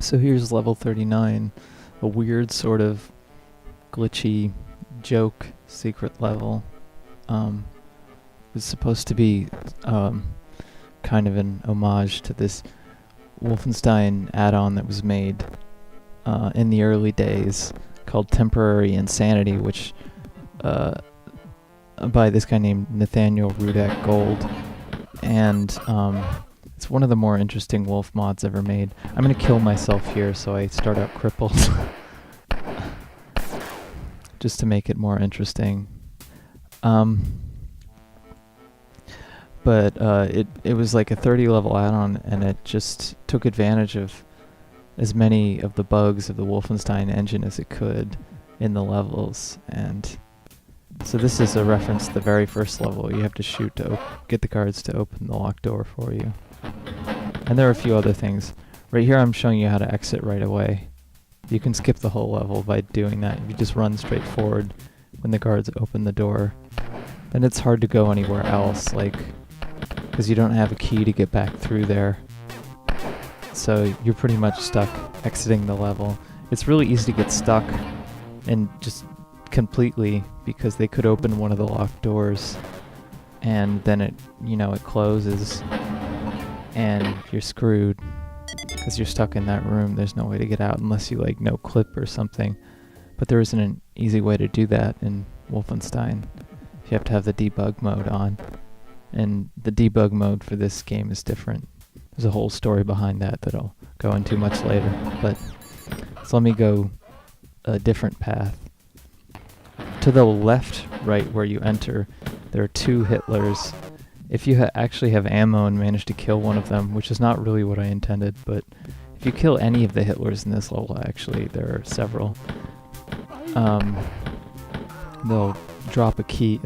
So here's level 39, a weird sort of glitchy joke secret level. It's supposed to be kind of an homage to this Wolfenstein add-on that was made in the early days called Temporary Insanity, which by this guy named Nathaniel Rudak Gold, and it's one of the more interesting Wolf mods ever made. I'm gonna kill myself here, so I start out crippled, just to make it more interesting. But it was like a 30 level add-on, and it just took advantage of as many of the bugs of the Wolfenstein engine as it could in the levels. And so this is a reference to the very first level. You have to shoot to get the guards to open the locked door for you. And there are a few other things. Right here I'm showing you how to exit right away. You can skip the whole level by doing that. If you just run straight forward when the guards open the door, then it's hard to go anywhere else, like, because you don't have a key to get back through there. So you're pretty much stuck exiting the level. It's really easy to get stuck and just completely, because they could open one of the locked doors and then it closes and you're screwed because you're stuck in that room. There's no way to get out unless you no clip or something. But there isn't an easy way to do that in Wolfenstein. You have to have the debug mode on, and the debug mode for this game is different. There's a whole story behind that I'll go into much later. But so let me go a different path. To the left, right where you enter, there are two Hitlers. If you actually have ammo and manage to kill one of them, which is not really what I intended, but if you kill any of the Hitlers in this level, actually, there are several, they'll drop a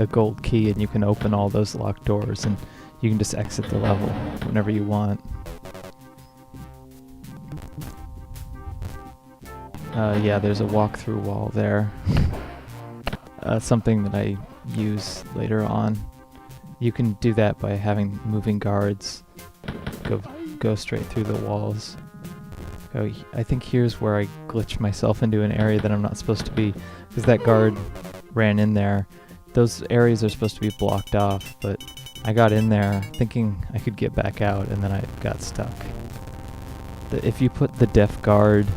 gold key, and you can open all those locked doors, and you can just exit the level whenever you want. Yeah, there's a walk-through wall there. Something that I use later on. You can do that by having moving guards go straight through the walls. I think here's where I glitch myself into an area that I'm not supposed to be, because that guard ran in there. Those areas are supposed to be blocked off, but I got in there thinking I could get back out, and then I got stuck. If you put the def guard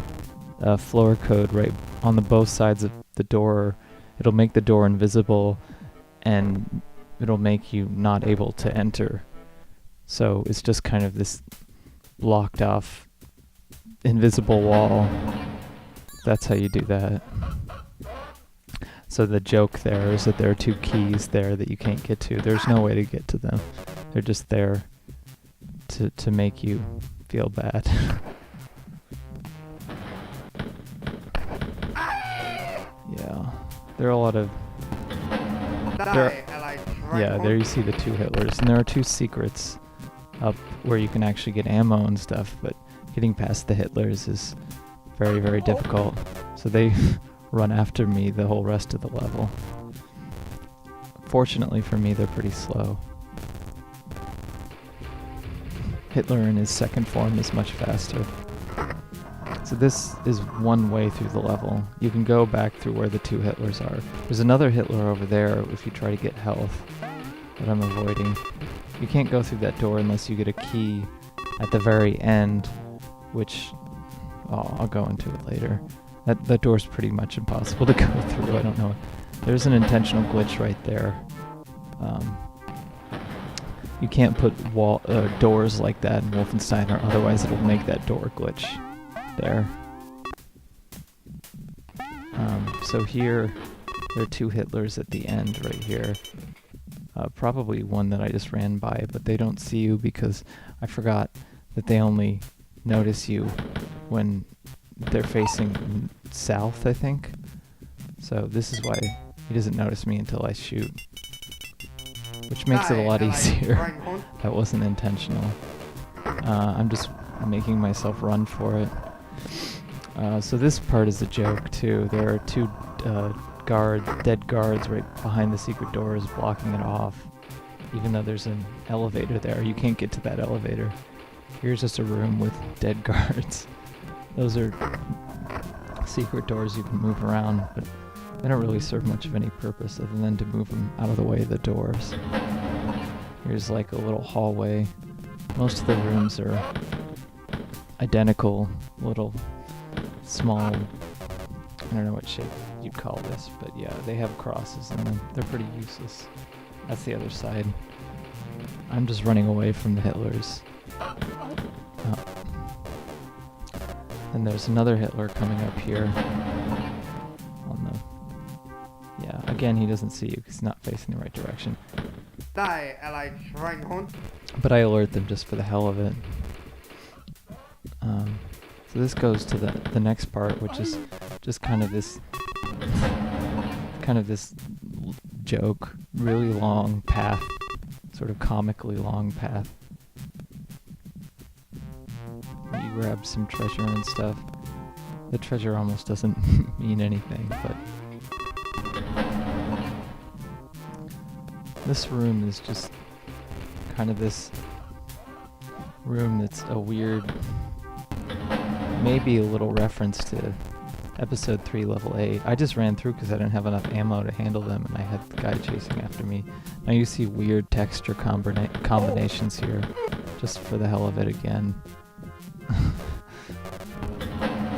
floor code right on both sides of the door, it'll make the door invisible, and it'll make you not able to enter. So it's just kind of this blocked off invisible wall. That's how you do that. So the joke there is that there are two keys there that you can't get to. There's no way to get to them. They're just there to make you feel bad. Yeah. There are a lot of... Yeah, there you see the two Hitlers. And there are two secrets up where you can actually get ammo and stuff, but getting past the Hitlers is very, very difficult. So they run after me the whole rest of the level. Fortunately for me, they're pretty slow. Hitler in his second form is much faster. So this is one way through the level. You can go back through where the two Hitlers are. There's another Hitler over there if you try to get health that I'm avoiding. You can't go through that door unless you get a key at the very end, which I'll go into it later. That door's pretty much impossible to go through. I don't know. There's an intentional glitch right there. You can't put doors like that in Wolfenstein, or otherwise it'll make that door glitch there. So here, there are two Hitlers at the end right here. Probably one that I just ran by, but they don't see you because I forgot that they only notice you when they're facing south, I think. So this is why he doesn't notice me until I shoot, which makes it a lot easier. That wasn't intentional. I'm just making myself run for it. So this part is a joke too. There are two dead guards right behind the secret doors blocking it off. Even though there's an elevator there, you can't get to that elevator. Here's just a room with dead guards. Those are secret doors you can move around, but they don't really serve much of any purpose other than to move them out of the way of the doors. Here's like a little hallway. Most of the rooms are identical, little small, I don't know what shape you'd call this, but yeah, they have crosses in them. They're pretty useless. That's the other side. I'm just running away from the Hitlers. Oh. And there's another Hitler coming up here. On the... Yeah, again, he doesn't see you because he's not facing the right direction. But I alert them just for the hell of it. So this goes to the next part, which is just kind of this joke, really long path, sort of comically long path. You grab some treasure and stuff. The treasure almost doesn't mean anything, but this room is just kind of this room that's a weird, maybe a little reference to episode 3 level 8. I just ran through because I didn't have enough ammo to handle them and I had the guy chasing after me. Now you see weird texture combinations here, just for the hell of it again.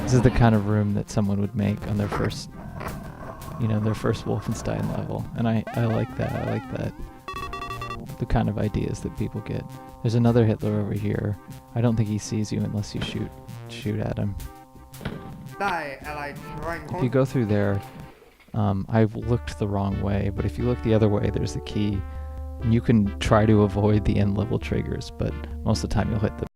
This is the kind of room that someone would make on their first, their first Wolfenstein level. And I like that. I like that. The kind of ideas that people get. There's another Hitler over here. I don't think he sees you unless you shoot at him. If you go through there, I've looked the wrong way, but if you look the other way, there's a key. And you can try to avoid the end level triggers, but most of the time you'll hit them.